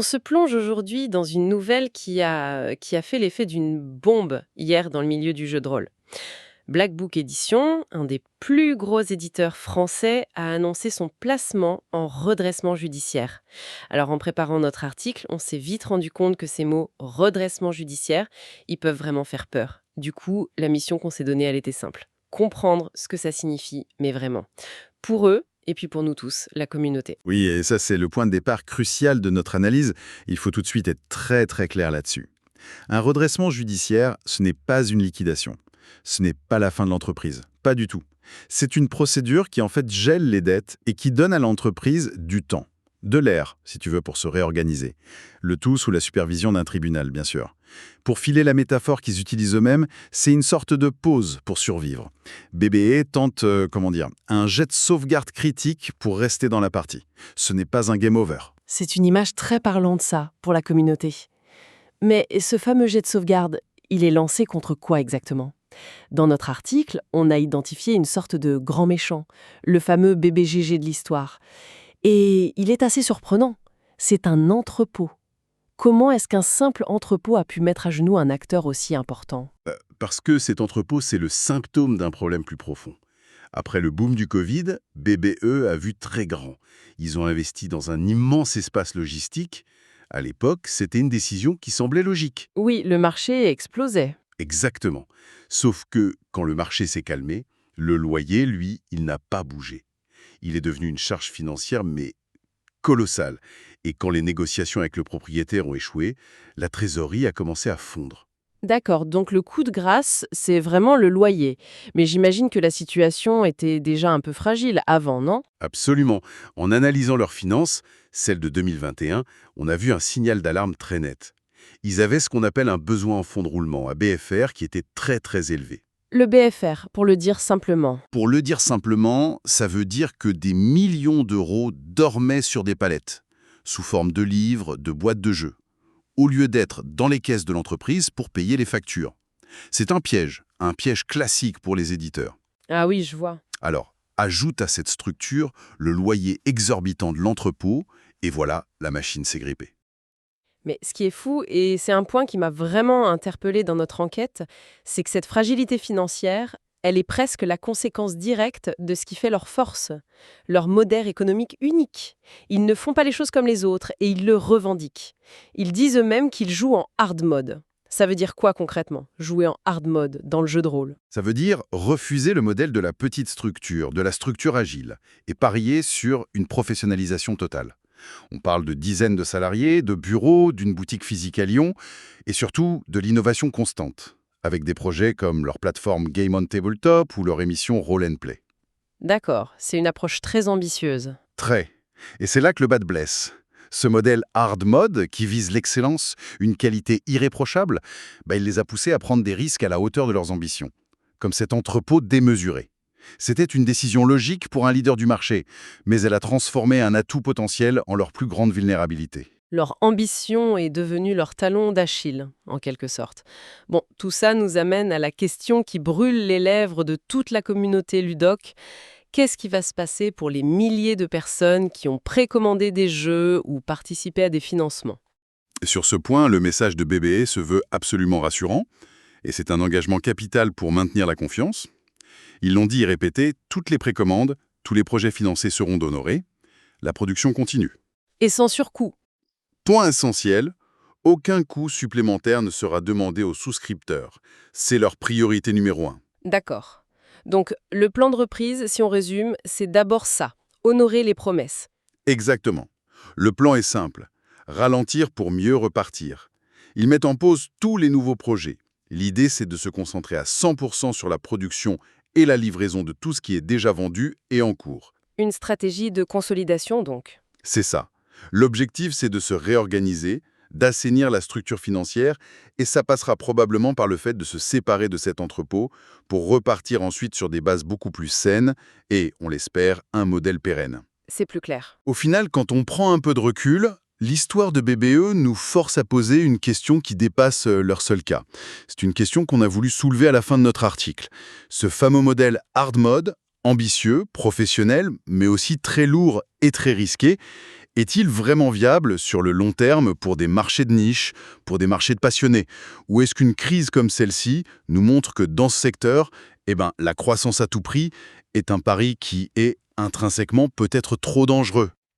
On se plonge aujourd'hui dans une nouvelle qui a fait l'effet d'une bombe hier dans le milieu du jeu de rôle. Black Book Edition, un des plus gros éditeurs français, a annoncé son placement en redressement judiciaire. Alors en préparant notre article, on s'est vite rendu compte que ces mots redressement judiciaire, ils peuvent vraiment faire peur. Du coup, la mission qu'on s'est donnée, elle était simple. Comprendre ce que ça signifie, mais vraiment. Pour eux, et puis pour nous tous, la communauté. Oui, et ça c'est le point de départ crucial de notre analyse. Il faut tout de suite être très très clair là-dessus. Un redressement judiciaire, ce n'est pas une liquidation. Ce n'est pas la fin de l'entreprise. Pas du tout. C'est une procédure qui en fait gèle les dettes et qui donne à l'entreprise du temps. De l'air, si tu veux, pour se réorganiser. Le tout sous la supervision d'un tribunal, bien sûr. Pour filer la métaphore qu'ils utilisent eux-mêmes, c'est une sorte de pause pour survivre. BBE tente, un jet de sauvegarde critique pour rester dans la partie. Ce n'est pas un game over. C'est une image très parlante, ça, pour la communauté. Mais ce fameux jet de sauvegarde, il est lancé contre quoi exactement ? Dans notre article, on a identifié une sorte de grand méchant, le fameux BBGG de l'histoire. Et il est assez surprenant. C'est un entrepôt. Comment est-ce qu'un simple entrepôt a pu mettre à genoux un acteur aussi important ? Parce que cet entrepôt, c'est le symptôme d'un problème plus profond. Après le boom du Covid, BBE a vu très grand. Ils ont investi dans un immense espace logistique. À l'époque, c'était une décision qui semblait logique. Oui, le marché explosait. Exactement. Sauf que, quand le marché s'est calmé, le loyer, lui, il n'a pas bougé. Il est devenu une charge financière, mais colossale. Et quand les négociations avec le propriétaire ont échoué, la trésorerie a commencé à fondre. D'accord, donc le coup de grâce, c'est vraiment le loyer. Mais j'imagine que la situation était déjà un peu fragile avant, non ? Absolument. En analysant leurs finances, celle de 2021, on a vu un signal d'alarme très net. Ils avaient ce qu'on appelle un besoin en fonds de roulement, un BFR, qui était très très élevé. Le BFR, pour le dire simplement. Pour le dire simplement, ça veut dire que des millions d'euros dormaient sur des palettes, sous forme de livres, de boîtes de jeux, au lieu d'être dans les caisses de l'entreprise pour payer les factures. C'est un piège classique pour les éditeurs. Ah oui, je vois. Alors, ajoute à cette structure le loyer exorbitant de l'entrepôt, et voilà, la machine s'est grippée. Mais ce qui est fou, et c'est un point qui m'a vraiment interpellée dans notre enquête, c'est que cette fragilité financière, elle est presque la conséquence directe de ce qui fait leur force, leur modèle économique unique. Ils ne font pas les choses comme les autres et ils le revendiquent. Ils disent eux-mêmes qu'ils jouent en hard mode. Ça veut dire quoi concrètement, jouer en hard mode dans le jeu de rôle ? Ça veut dire refuser le modèle de la petite structure, de la structure agile, et parier sur une professionnalisation totale. On parle de dizaines de salariés, de bureaux, d'une boutique physique à Lyon, et surtout de l'innovation constante, avec des projets comme leur plateforme Game on Tabletop ou leur émission Roll and Play. D'accord, c'est une approche très ambitieuse. Très. Et c'est là que le bas blesse. Ce modèle hard mode, qui vise l'excellence, une qualité irréprochable, il les a poussés à prendre des risques à la hauteur de leurs ambitions, comme cet entrepôt démesuré. C'était une décision logique pour un leader du marché, mais elle a transformé un atout potentiel en leur plus grande vulnérabilité. Leur ambition est devenue leur talon d'Achille, en quelque sorte. Bon, tout ça nous amène à la question qui brûle les lèvres de toute la communauté ludoc. Qu'est-ce qui va se passer pour les milliers de personnes qui ont précommandé des jeux ou participé à des financements ? Sur ce point, le message de BBE se veut absolument rassurant, et c'est un engagement capital pour maintenir la confiance. Ils l'ont dit et répété, toutes les précommandes, tous les projets financés seront honorés. La production continue. Et sans surcoût. Point essentiel, aucun coût supplémentaire ne sera demandé aux souscripteurs. C'est leur priorité numéro 1. D'accord. Donc, le plan de reprise, si on résume, c'est d'abord ça, honorer les promesses. Exactement. Le plan est simple. Ralentir pour mieux repartir. Ils mettent en pause tous les nouveaux projets. L'idée, c'est de se concentrer à 100% sur la production et la livraison de tout ce qui est déjà vendu et en cours. Une stratégie de consolidation, donc. C'est ça. L'objectif, c'est de se réorganiser, d'assainir la structure financière, et ça passera probablement par le fait de se séparer de cet entrepôt pour repartir ensuite sur des bases beaucoup plus saines et, on l'espère, un modèle pérenne. C'est plus clair. Au final, quand on prend un peu de recul, l'histoire de BBE nous force à poser une question qui dépasse leur seul cas. C'est une question qu'on a voulu soulever à la fin de notre article. Ce fameux modèle hard mode, ambitieux, professionnel, mais aussi très lourd et très risqué, Est-il vraiment viable sur le long terme pour des marchés de niche, pour des marchés de passionnés? Ou est-ce qu'une crise comme celle-ci nous montre que dans ce secteur, la croissance à tout prix est un pari qui est intrinsèquement peut-être trop dangereux?